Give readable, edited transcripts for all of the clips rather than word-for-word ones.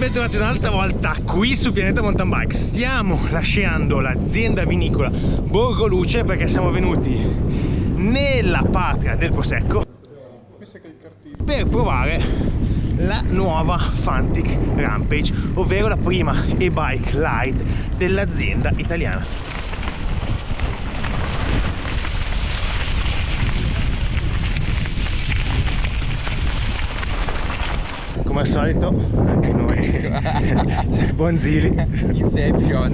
bentornati un'altra volta qui su Pianeta Mountain Bike. Stiamo lasciando l'azienda vinicola Borgo Luce perché siamo venuti nella patria del Prosecco per provare la nuova Fantic Rampage, ovvero la prima e-bike light dell'azienda italiana. Come al solito anche noi Bonzili Inception.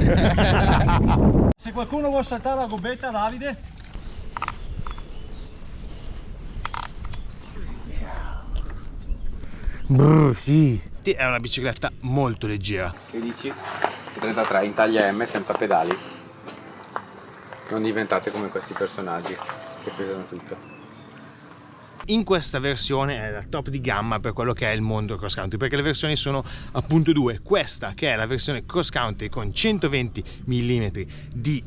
Se qualcuno vuole saltare la gobbetta, Davide. Sì. È una bicicletta molto leggera. 16 33 in taglia M senza pedali. Non diventate come questi personaggi che pesano tutto. In questa versione è la top di gamma per quello che è il mondo cross country, perché le versioni sono appunto due. Questa che è la versione cross country con 120 mm di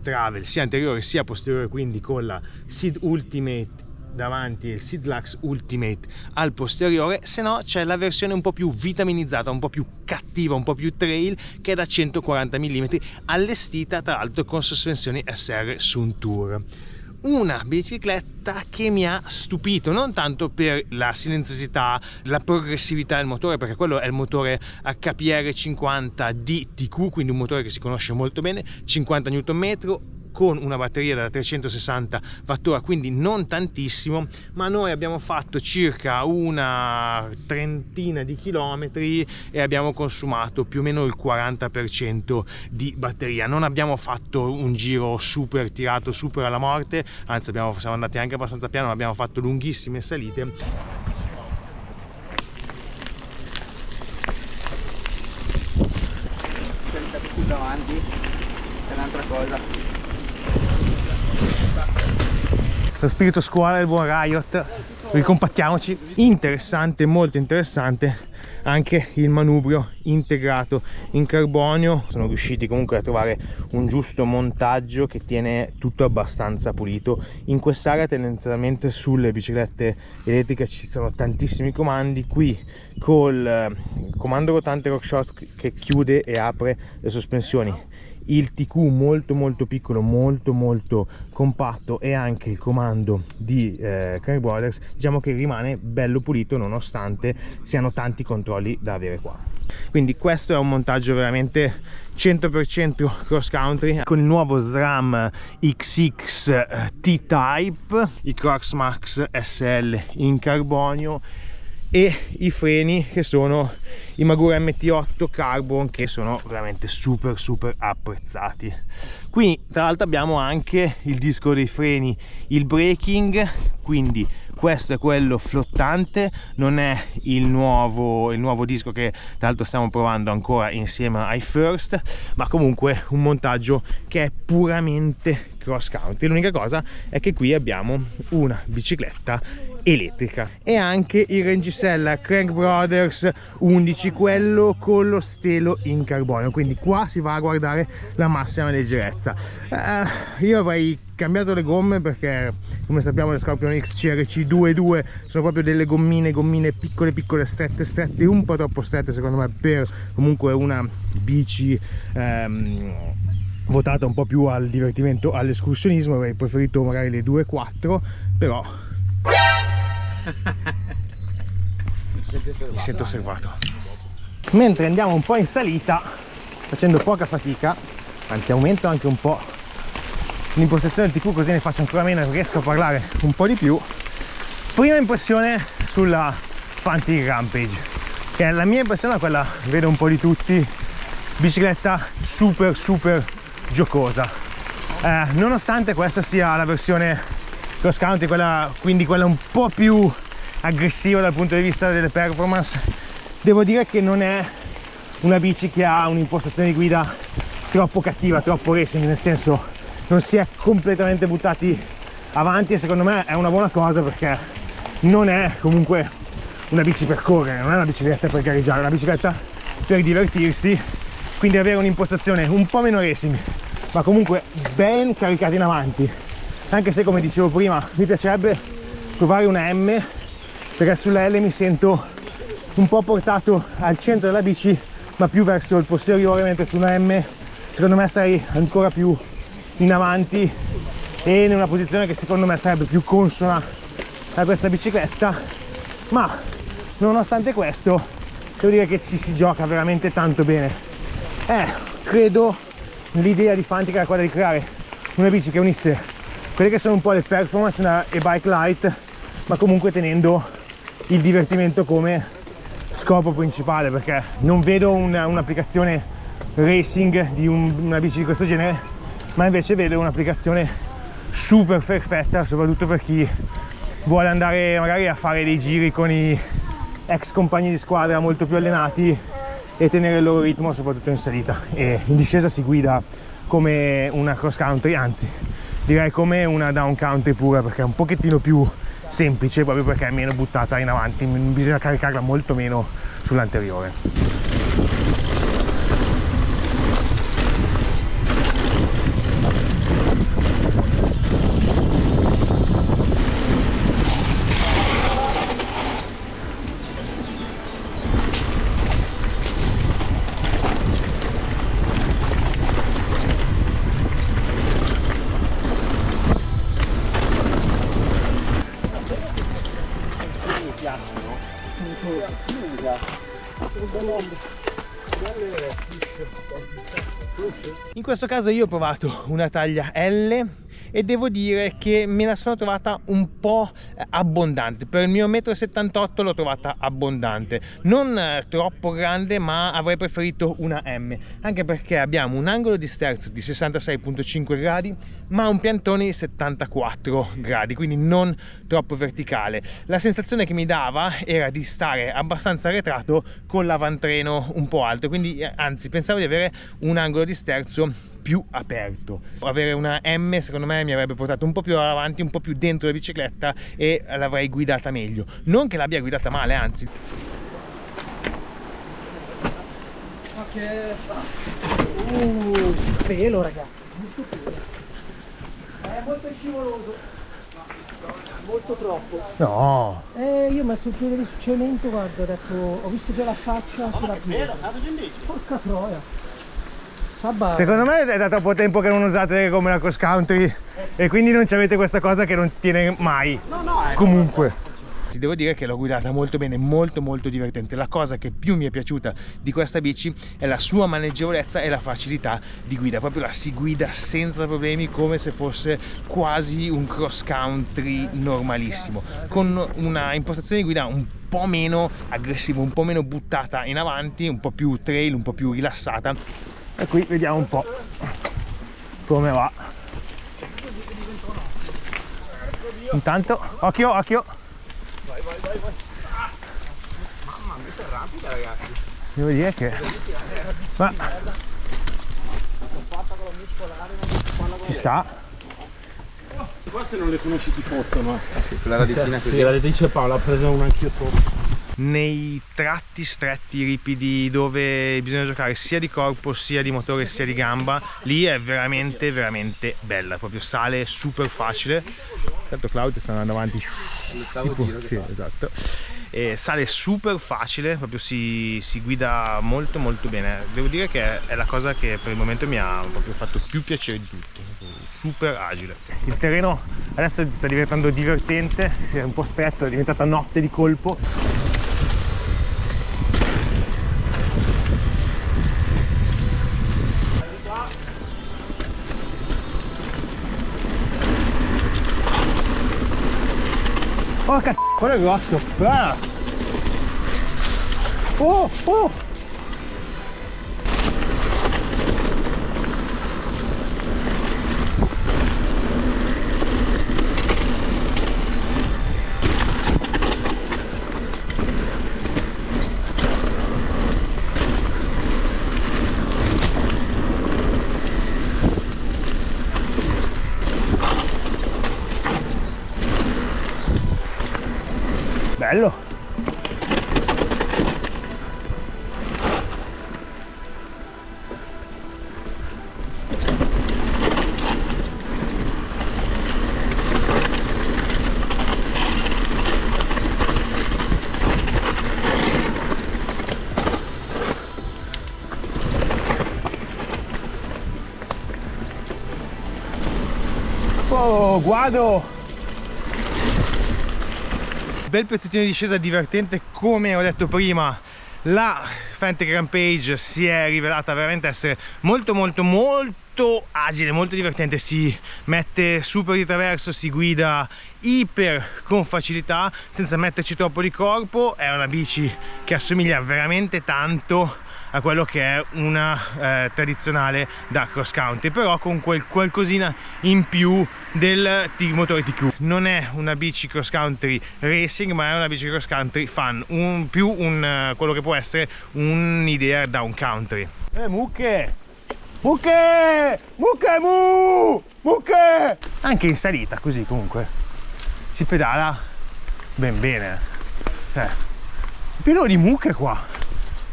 travel sia anteriore sia posteriore, quindi con la Seed Ultimate davanti e il Seed Lux Ultimate al posteriore. Se no c'è la versione un po' più vitaminizzata, un po' più cattiva, un po' più trail, che è da 140 mm, allestita tra l'altro con sospensioni SR Suntour. Una bicicletta che mi ha stupito, non tanto per la silenziosità, la progressività del motore, perché quello è il motore HPR 50 DTQ, quindi un motore che si conosce molto bene, 50 Nm, con una batteria da 360 Wh, quindi non tantissimo, ma noi abbiamo fatto circa una trentina di chilometri e abbiamo consumato più o meno il 40% di batteria. Non abbiamo fatto un giro super tirato, super alla morte, anzi siamo andati anche abbastanza piano, ma abbiamo fatto lunghissime salite. Più davanti è un'altra cosa. Lo spirito scuola del buon Riot, ricompattiamoci. Interessante, molto interessante anche il manubrio integrato in carbonio. Sono riusciti comunque a trovare un giusto montaggio che tiene tutto abbastanza pulito. In quest'area tendenzialmente sulle biciclette elettriche ci sono tantissimi comandi. Qui col comando rotante RockShox che chiude e apre le sospensioni, il TQ molto piccolo, molto compatto, e anche il comando di Crank Brothers, diciamo che rimane bello pulito nonostante siano tanti controlli da avere qua. Quindi questo è un montaggio veramente 100% cross country con il nuovo SRAM XX T-Type, i Crocs Max SL in carbonio e i freni che sono i Magura MT8 Carbon, che sono veramente super apprezzati. Qui tra l'altro abbiamo anche il disco dei freni, il braking, quindi questo è quello flottante, non è il nuovo disco che tra l'altro stiamo provando ancora insieme ai First, ma comunque un montaggio che è puramente cross country. L'unica cosa è che qui abbiamo una bicicletta elettrica e anche il Reggisella Crank Brothers 11, quello con lo stelo in carbonio, quindi qua si va a guardare la massima leggerezza. Io avrei cambiato le gomme perché, come sappiamo, le Scorpion X CRC 2.2 sono proprio delle gommine piccole, strette, un po' troppo strette secondo me per comunque una bici votata un po' più al divertimento, all'escursionismo. Avrei preferito magari le 2.4, però mi sento osservato. Mentre andiamo un po' in salita facendo poca fatica, anzi aumento anche un po' l'impostazione del TQ così ne faccio ancora meno e riesco a parlare un po' di più. Prima impressione sulla Fantic Rampage, che è la mia impressione, quella vedo un po' di tutti, bicicletta super giocosa, nonostante questa sia la versione cross country, quindi quella un po' più aggressiva dal punto di vista delle performance. Devo dire che non è una bici che ha un'impostazione di guida troppo cattiva, troppo racing, nel senso non si è completamente buttati avanti, e secondo me è una buona cosa perché non è comunque una bici per correre, non è una bicicletta per gareggiare, è una bicicletta per divertirsi, quindi avere un'impostazione un po' meno racing ma comunque ben caricata in avanti, anche se, come dicevo prima, mi piacerebbe provare una M, perché sulla L mi sento un po' portato al centro della bici, ma più verso il posteriore, mentre su una M secondo me sarei ancora più in avanti e in una posizione che secondo me sarebbe più consona a questa bicicletta. Ma nonostante questo devo dire che ci si gioca veramente tanto bene. Credo l'idea di Fantic era quella di creare una bici che unisse quelle che sono un po' le performance e bike light, ma comunque tenendo il divertimento come scopo principale, perché non vedo un'applicazione racing di una bici di questo genere, ma invece vedo un'applicazione super perfetta soprattutto per chi vuole andare magari a fare dei giri con i ex compagni di squadra molto più allenati e tenere il loro ritmo soprattutto in salita. E in discesa si guida come una cross country, anzi direi come una down country pura, perché è un pochettino più semplice proprio perché è meno buttata in avanti, bisogna caricarla molto meno sull'anteriore. In questo caso io ho provato una taglia L e devo dire che me la sono trovata un po' abbondante. Per il mio 1,78 m l'ho trovata abbondante, non troppo grande, ma avrei preferito una M, anche perché abbiamo un angolo di sterzo di 66,5 gradi ma un piantone di 74 gradi, quindi non troppo verticale. La sensazione che mi dava era di stare abbastanza arretrato con l'avantreno un po' alto, quindi anzi pensavo di avere un angolo di sterzo più aperto. Avere una M secondo me mi avrebbe portato un po' più avanti, un po' più dentro la bicicletta e l'avrei guidata meglio. Non che l'abbia guidata male, anzi. Pelo ragazzi, molto pelo. È molto scivoloso, molto troppo. No, Io ho messo il piede di cemento, guarda, ho detto, ho visto già la faccia sulla piede. Porca troia. Sabba. secondo me è da troppo tempo che non usate come una cross country e quindi non avete questa cosa che non tiene mai. Comunque ti devo dire che l'ho guidata molto bene, molto divertente. La cosa che più mi è piaciuta di questa bici è la sua maneggevolezza e la facilità di guida, proprio la si guida senza problemi, come se fosse quasi un cross country normalissimo, con una impostazione di guida un po' meno aggressiva, un po' meno buttata in avanti, un po' più trail, un po' più rilassata. E qui vediamo un po' come va. Intanto occhio. Vai. Mamma mia, è rapida ragazzi. Devo dire che ma ci sta. Qua se non le conosci ti fottono. La radicina così. Sì, la dice Paola, ho preso una anch'io sopra. Nei tratti stretti, ripidi, dove bisogna giocare sia di corpo sia di motore sia di gamba, lì è veramente bella, proprio sale super facile. Tanto Claudio sta andando avanti tipo, sì, esatto. E sale super facile, proprio si guida molto bene. Devo dire che è la cosa che per il momento mi ha proprio fatto più piacere di tutto, super agile. Il terreno adesso sta diventando divertente, si è un po' stretto, è diventata notte di colpo. Oh cazzo, quello è grosso! Ah. Oh! Bello! Guado! Bel pezzettino di discesa divertente, come ho detto prima. La Fantic Rampage si è rivelata veramente essere molto agile, molto divertente, si mette super di traverso, si guida iper con facilità senza metterci troppo di corpo. È una bici che assomiglia veramente tanto a quello che è una tradizionale da cross country, però con quel qualcosina in più del motore TQ. Non è una bici cross country racing, ma è una bici cross country fun, quello che può essere un'idea down country. Mucche! Mucche! Mucche! Mucche! Anche in salita così comunque si pedala ben bene. Pieno di mucche qua,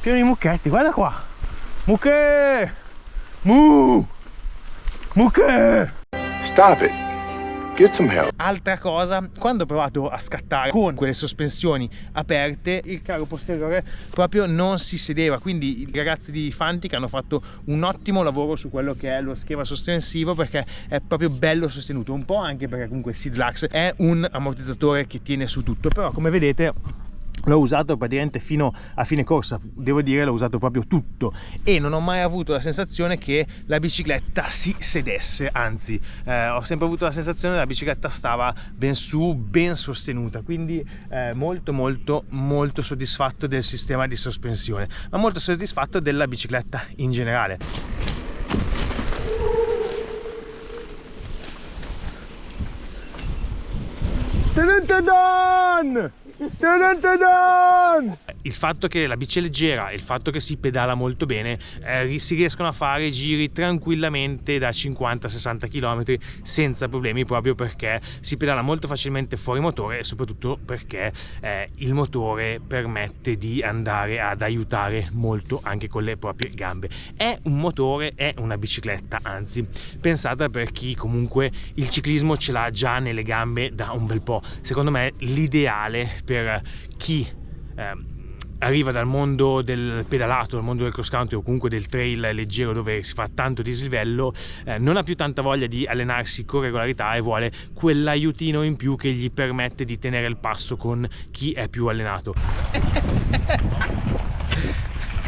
pieno di mucchetti, guarda qua. Mucche! Mucche! Stop it. Get some help. Altra cosa, quando ho provato a scattare con quelle sospensioni aperte, il caro posteriore proprio non si sedeva, quindi i ragazzi di Fantic hanno fatto un ottimo lavoro su quello che è lo schema sospensivo, perché è proprio bello sostenuto, un po' anche perché comunque Sidlax è un ammortizzatore che tiene su tutto, però come vedete l'ho usato praticamente fino a fine corsa, devo dire l'ho usato proprio tutto e non ho mai avuto la sensazione che la bicicletta si sedesse, anzi ho sempre avuto la sensazione che la bicicletta stava ben su, ben sostenuta, quindi molto soddisfatto del sistema di sospensione, ma molto soddisfatto della bicicletta in generale. Il fatto che la bici è leggera, il fatto che si pedala molto bene, si riescono a fare giri tranquillamente da 50-60 km senza problemi, proprio perché si pedala molto facilmente fuori motore e soprattutto perché il motore permette di andare ad aiutare molto anche con le proprie gambe. È un motore, è una bicicletta anzi pensata per chi comunque il ciclismo ce l'ha già nelle gambe da un bel po'. Secondo me l'ideale per chi arriva dal mondo del pedalato, dal mondo del cross country o comunque del trail leggero dove si fa tanto dislivello, non ha più tanta voglia di allenarsi con regolarità e vuole quell'aiutino in più che gli permette di tenere il passo con chi è più allenato.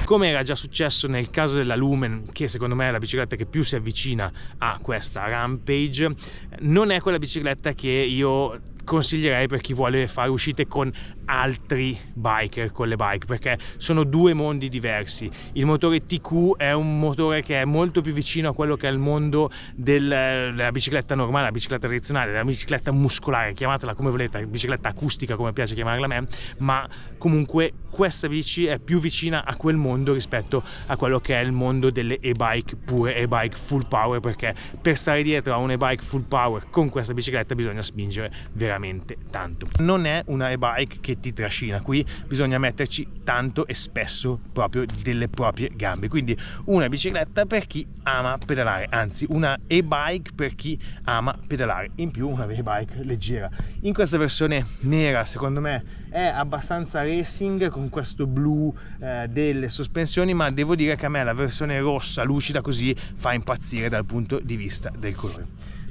Come era già successo nel caso della Lumen, che secondo me è la bicicletta che più si avvicina a questa Rampage, non è quella bicicletta che io consiglierei per chi vuole fare uscite con altri biker con le bike, perché sono due mondi diversi. Il motore TQ è un motore che è molto più vicino a quello che è il mondo della bicicletta normale, la bicicletta tradizionale, la bicicletta muscolare, chiamatela come volete, bicicletta acustica come piace chiamarla a me, ma comunque questa bici è più vicina a quel mondo rispetto a quello che è il mondo delle e-bike pure, e-bike full power, perché per stare dietro a un e-bike full power con questa bicicletta bisogna spingere veramente tanto. Non è una e-bike che ti trascina, qui bisogna metterci tanto e spesso proprio delle proprie gambe, quindi una bicicletta per chi ama pedalare, anzi una e-bike per chi ama pedalare, in più una e-bike leggera. In questa versione nera secondo me è abbastanza racing con questo blu delle sospensioni, ma devo dire che a me la versione rossa lucida così fa impazzire dal punto di vista del colore.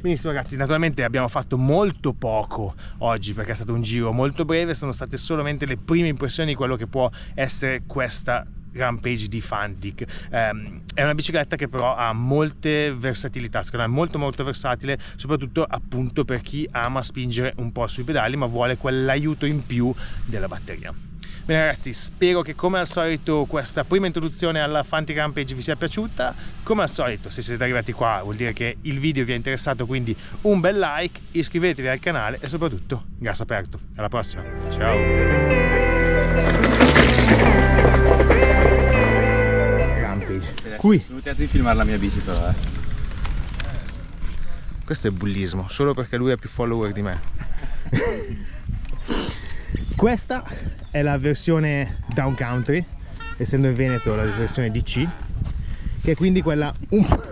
Benissimo ragazzi, naturalmente abbiamo fatto molto poco oggi perché è stato un giro molto breve, sono state solamente le prime impressioni di quello che può essere questa Rampage di Fantic. È una bicicletta che però ha molte versatilità, secondo me è molto versatile, soprattutto appunto per chi ama spingere un po' sui pedali ma vuole quell'aiuto in più della batteria. Bene ragazzi, spero che come al solito questa prima introduzione alla Fantic Rampage vi sia piaciuta. Come al solito, se siete arrivati qua vuol dire che il video vi è interessato, quindi un bel like, iscrivetevi al canale e soprattutto gas aperto. Alla prossima, ciao! Rampage. Qui. Ho tentato di filmare la mia bici però Questo è bullismo, solo perché lui ha più follower di me. Questa è la versione down country, essendo in Veneto la versione DC, che è quindi quella un po'...